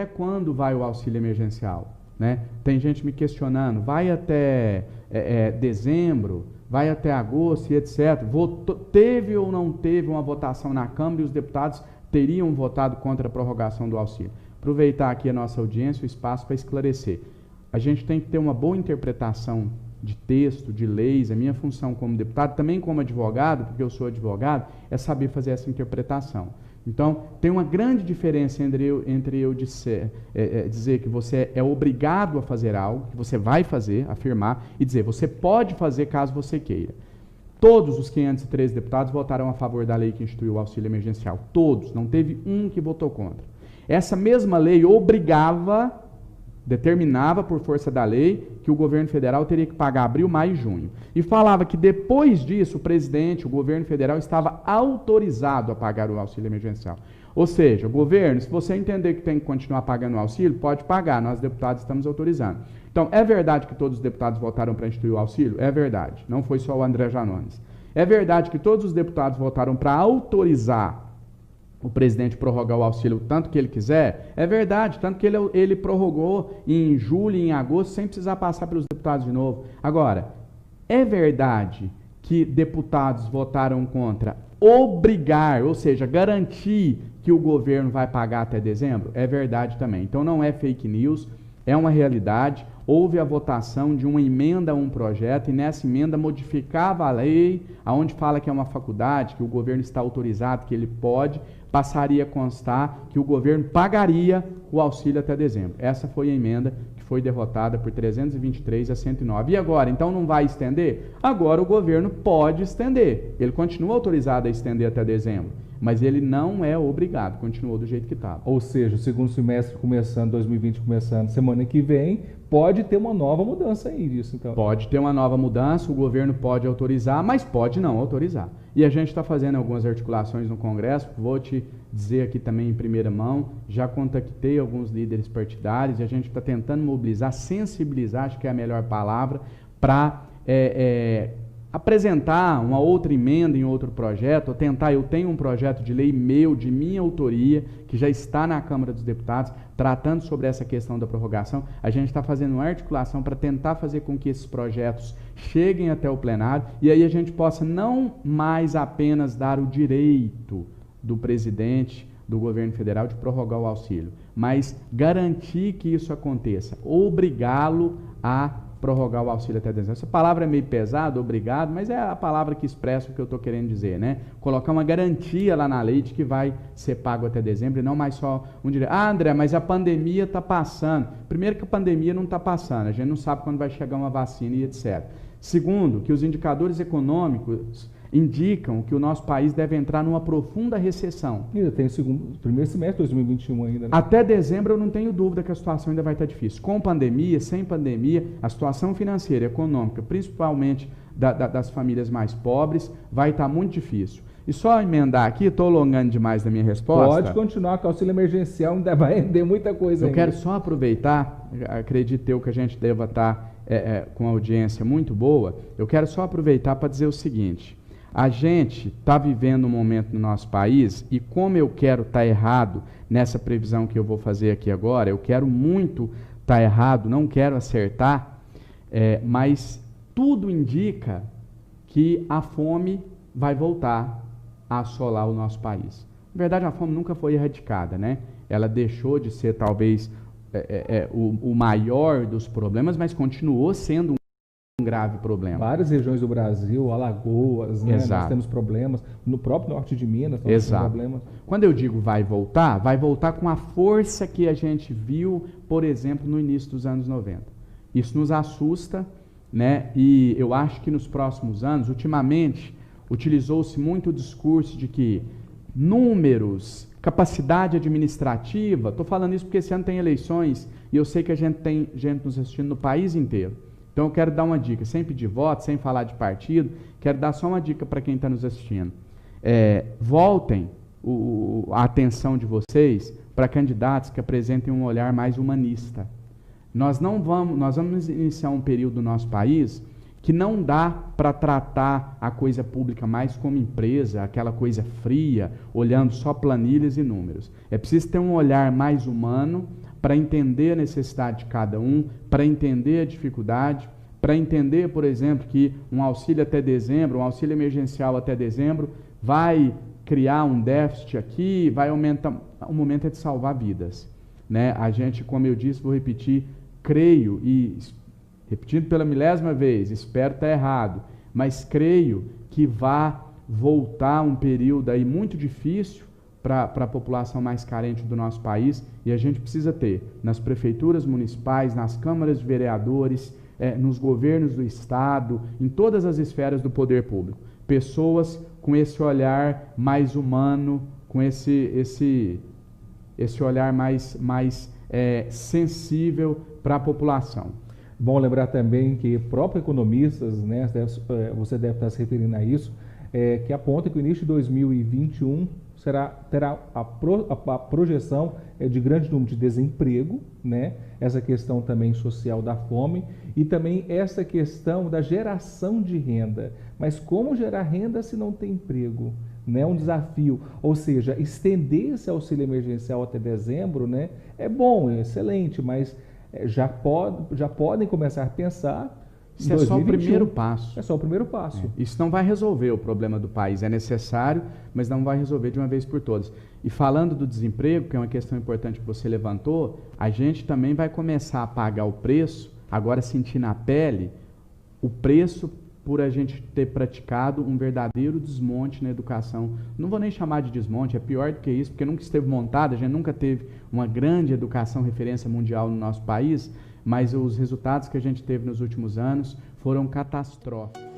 até quando vai o auxílio emergencial? Né? Tem gente me questionando, vai até dezembro, vai até agosto e etc. Teve ou não teve uma votação na Câmara e os deputados teriam votado contra a prorrogação do auxílio? Aproveitar aqui a nossa audiência, o espaço para esclarecer. A gente tem que ter uma boa interpretação de texto, de leis. A minha função como deputado, também como advogado, porque eu sou advogado, é saber fazer essa interpretação. Então, tem uma grande diferença entre eu dizer que você é obrigado a fazer algo, que você vai fazer, afirmar, e dizer você pode fazer caso você queira. Todos os 513 deputados votaram a favor da lei que instituiu o auxílio emergencial. Todos, não teve um que votou contra. Essa mesma lei determinava por força da lei que o governo federal teria que pagar abril, maio e junho. E falava que depois disso o governo federal estava autorizado a pagar o auxílio emergencial. Ou seja, o governo, se você entender que tem que continuar pagando o auxílio, pode pagar, nós deputados estamos autorizando. Então, é verdade que todos os deputados votaram para instituir o auxílio? É verdade, não foi só o André Janones. É verdade que todos os deputados votaram para autorizar o presidente prorrogar o auxílio tanto que ele quiser? É verdade, tanto que ele prorrogou em julho e em agosto sem precisar passar pelos deputados de novo. Agora, é verdade que deputados votaram contra obrigar, ou seja, garantir que o governo vai pagar até dezembro? É verdade também. Então não é fake news, é uma realidade. Houve a votação de uma emenda a um projeto e nessa emenda modificava a lei, aonde fala que é uma faculdade, que o governo está autorizado, que ele pode, passaria a constar que o governo pagaria o auxílio até dezembro. Essa foi a emenda que foi derrotada por 323 a 109. E agora, então não vai estender? Agora o governo pode estender. Ele continua autorizado a estender até dezembro, mas ele não é obrigado, continuou do jeito que estava. Ou seja, o segundo semestre começando, 2020 começando semana que vem, pode ter uma nova mudança aí disso, então. Pode ter uma nova mudança, o governo pode autorizar, mas pode não autorizar. E a gente está fazendo algumas articulações no Congresso, vou te dizer aqui também em primeira mão, já contactei alguns líderes partidários e a gente está tentando mobilizar, sensibilizar, acho que é a melhor palavra, para apresentar uma outra emenda em outro projeto, ou tentar, eu tenho um projeto de lei meu, de minha autoria, que já está na Câmara dos Deputados, tratando sobre essa questão da prorrogação. A gente está fazendo uma articulação para tentar fazer com que esses projetos cheguem até o plenário, e aí a gente possa não mais apenas dar o direito do presidente do governo federal de prorrogar o auxílio, mas garantir que isso aconteça, obrigá-lo a prorrogar o auxílio até dezembro. Essa palavra é meio pesada, obrigado, mas é a palavra que expressa o que eu estou querendo dizer, né? Colocar uma garantia lá na lei de que vai ser pago até dezembro e não mais só um direito. Ah, André, mas a pandemia está passando. Primeiro que a pandemia não está passando, a gente não sabe quando vai chegar uma vacina e etc. Segundo, que os indicadores econômicos indicam que o nosso país deve entrar numa profunda recessão. Ainda tem o primeiro semestre de 2021 ainda. Né? Até dezembro eu não tenho dúvida que a situação ainda vai estar difícil. Com pandemia, sem pandemia, a situação financeira e econômica, principalmente das famílias mais pobres, vai estar muito difícil. E só emendar aqui, estou alongando demais na minha resposta. Pode continuar, que o auxílio emergencial ainda vai render muita coisa. Eu quero só aproveitar, acredito eu que a gente deva estar com uma audiência muito boa, eu quero só aproveitar para dizer o seguinte: a gente está vivendo um momento no nosso país, e como eu quero estar errado nessa previsão que eu vou fazer aqui agora, eu quero muito estar errado, não quero acertar, mas tudo indica que a fome vai voltar a assolar o nosso país. Na verdade, a fome nunca foi erradicada, né? Ela deixou de ser talvez o maior dos problemas, mas continuou sendo um grave problema. Várias regiões do Brasil, Alagoas, né, nós temos problemas. No próprio norte de Minas nós temos problemas. Quando eu digo vai voltar com a força que a gente viu, por exemplo, no início dos anos 90. Isso nos assusta, né? E eu acho que nos próximos anos, ultimamente, utilizou-se muito o discurso de que números, capacidade administrativa, estou falando isso porque esse ano tem eleições e eu sei que a gente tem gente nos assistindo no país inteiro. Então eu quero dar uma dica, sem pedir voto, sem falar de partido, quero dar só uma dica para quem está nos assistindo. Voltem a atenção de vocês para candidatos que apresentem um olhar mais humanista. Nós vamos iniciar um período do nosso país que não dá para tratar a coisa pública mais como empresa, aquela coisa fria, olhando só planilhas e números. É preciso ter um olhar mais humano para entender a necessidade de cada um, para entender a dificuldade, para entender, por exemplo, que um auxílio até dezembro, um auxílio emergencial até dezembro, vai criar um déficit aqui, vai aumentar. O momento é de salvar vidas, né? A gente, como eu disse, vou repetir, creio e, repetindo pela milésima vez, espero estar errado, mas creio que vai voltar um período aí muito difícil para a população mais carente do nosso país, e a gente precisa ter nas prefeituras municipais, nas câmaras de vereadores, nos governos do estado, em todas as esferas do poder público, pessoas com esse olhar mais humano, com esse olhar mais sensível para a população. Bom lembrar também que próprios economistas, né, você deve estar se referindo a isso, que aponta que o início de 2021 terá a projeção de grande número de desemprego, né? Essa questão também social da fome e também essa questão da geração de renda. Mas como gerar renda se não tem emprego? Né? Um desafio, ou seja, estender esse auxílio emergencial até dezembro, né? É bom, é excelente, mas já podem começar a pensar. Isso é só o primeiro passo. É só o primeiro passo. Isso não vai resolver o problema do país. É necessário, mas não vai resolver de uma vez por todas. E falando do desemprego, que é uma questão importante que você levantou, a gente também vai começar a pagar o preço, agora sentir na pele, o preço por a gente ter praticado um verdadeiro desmonte na educação. Não vou nem chamar de desmonte, é pior do que isso, porque nunca esteve montada, a gente nunca teve uma grande educação referência mundial no nosso país, mas os resultados que a gente teve nos últimos anos foram catastróficos.